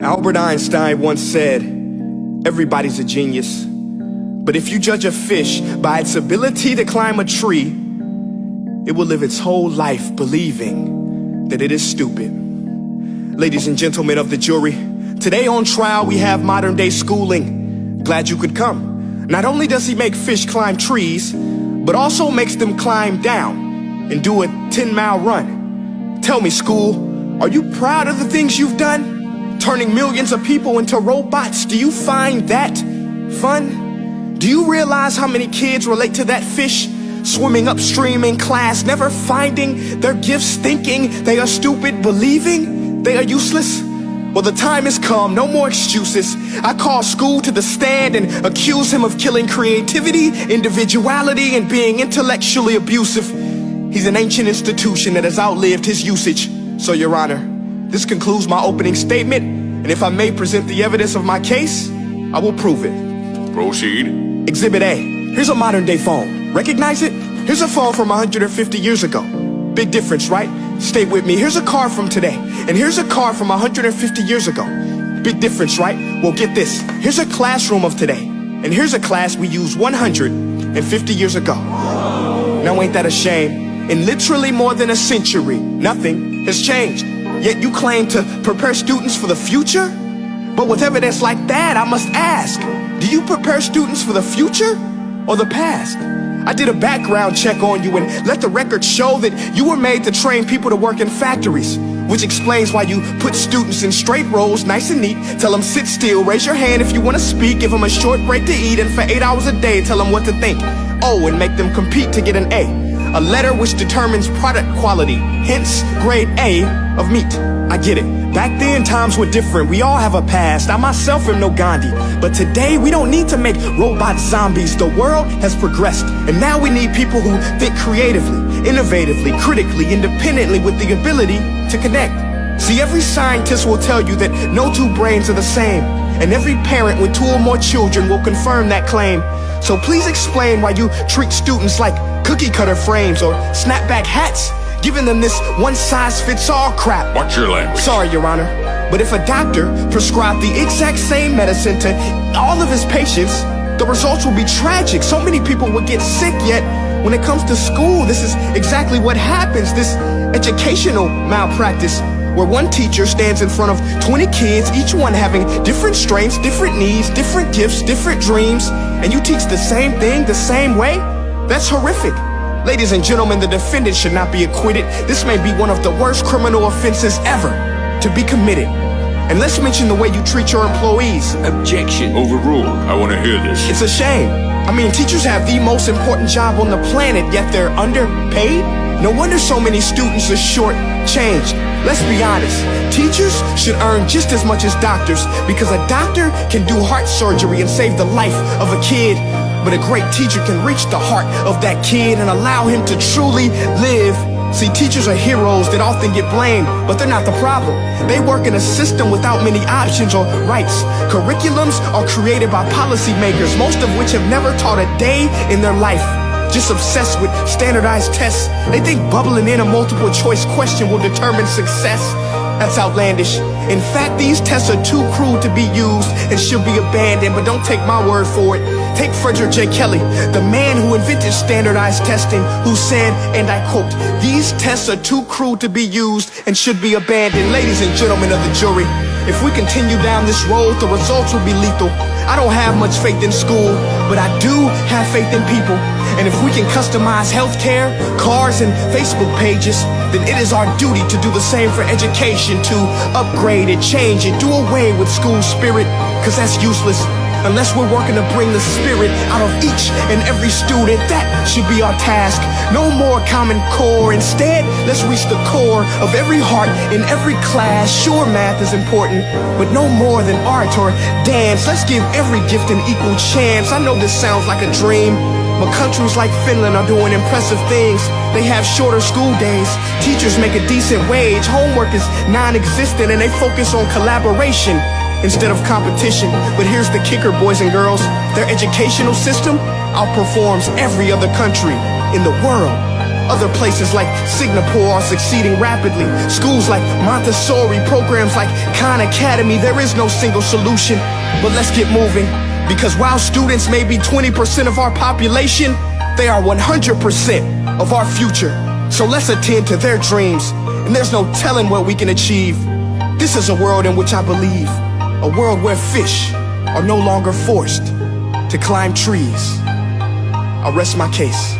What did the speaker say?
Albert Einstein once said, everybody's a genius. But if you judge a fish by its ability to climb a tree, it will live its whole life believing that it is stupid. Ladies and gentlemen of the jury, today on trial we have modern day schooling. Glad you could come. Not only does he make fish climb trees, but also makes them climb down and do a 10-mile run. Tell me, school, are you proud of the things you've done? Turning millions of people into robots, do you find that fun? Do you realize how many kids relate to that fish? Swimming upstream in class, never finding their gifts, thinking they are stupid, believing they are useless? Well, the time has come, no more excuses. I call school to the stand and accuse him of killing creativity, individuality, and being intellectually abusive. He's an ancient institution that has outlived his usage. So, Your Honor, this concludes my opening statement, and if I may present the evidence of my case, I will prove it. Proceed. Exhibit A. Here's a modern day phone. Recognize it? Here's a phone from 150 years ago. Big difference, right? Stay with me. Here's a car from today, and here's a car from 150 years ago. Big difference, right? Well, get this. Here's a classroom of today, and here's a class we used 150 years ago. Now ain't that a shame? In literally more than a century, nothing has changed. Yet you claim to prepare students for the future? But with evidence like that, I must ask, do you prepare students for the future or the past? I did a background check on you and let the record show that you were made to train people to work in factories, which explains why you put students in straight rows, nice and neat, tell them sit still, raise your hand if you want to speak, give them a short break to eat, and for 8 hours a day, tell them what to think. Oh, and make them compete to get an A letter which determines product quality, hence grade A of meat. I get it. Back then, times were different. We all have a past. I myself am no Gandhi. But today, we don't need to make robot zombies. The world has progressed. And now we need people who think creatively, innovatively, critically, independently, with the ability to connect. See, every scientist will tell you that no two brains are the same. And every parent with 2 or more children will confirm that claim. So please explain why you treat students like cookie cutter frames or snapback hats, giving them this one-size-fits-all crap. Watch your language. Sorry, Your Honor, but if a doctor prescribed the exact same medicine to all of his patients, the results will be tragic. So many people will get sick, yet when it comes to school, this is exactly what happens. This educational malpractice, where one teacher stands in front of 20 kids, each one having different strengths, different needs, different gifts, different dreams, and you teach the same thing the same way? That's horrific. Ladies and gentlemen, the defendant should not be acquitted. This may be one of the worst criminal offenses ever to be committed. And let's mention the way you treat your employees. Objection. Overruled. I want to hear this. It's a shame. I mean, teachers have the most important job on the planet, yet they're underpaid? No wonder so many students are short-changed. Let's be honest, teachers should earn just as much as doctors, because a doctor can do heart surgery and save the life of a kid, but a great teacher can reach the heart of that kid and allow him to truly live. See, teachers are heroes that often get blamed, but they're not the problem. They work in a system without many options or rights. Curriculums are created by policymakers, most of which have never taught a day in their life. Just obsessed with standardized tests. They think bubbling in a multiple choice question will determine success. That's outlandish. In fact, these tests are too crude to be used and should be abandoned, but don't take my word for it. Take Frederick J. Kelly, the man who invented standardized testing, who said, and I quote, "These tests are too crude to be used and should be abandoned." Ladies and gentlemen of the jury, if we continue down this road, the results will be lethal. I don't have much faith in school, but I do have faith in people. And if we can customize healthcare, cars, and Facebook pages, then it is our duty to do the same for education, to upgrade it, change it, do away with school spirit, because that's useless. Unless we're working to bring the spirit out of each and every student, that should be our task. No more Common Core. Instead, let's reach the core of every heart in every class. Sure, math is important, but no more than art or dance. Let's give every gift an equal chance. I know this sounds like a dream, but countries like Finland are doing impressive things. They have shorter school days, teachers make a decent wage, homework is non-existent, and they focus on collaboration instead of competition. But here's the kicker, boys and girls. Their educational system outperforms every other country in the world. Other places like Singapore are succeeding rapidly. Schools like Montessori, programs like Khan Academy, there is no single solution. But let's get moving, because while students may be 20% of our population, they are 100% of our future. So let's attend to their dreams, and there's no telling what we can achieve. This is a world in which I believe, a world where fish are no longer forced to climb trees. I'll rest my case.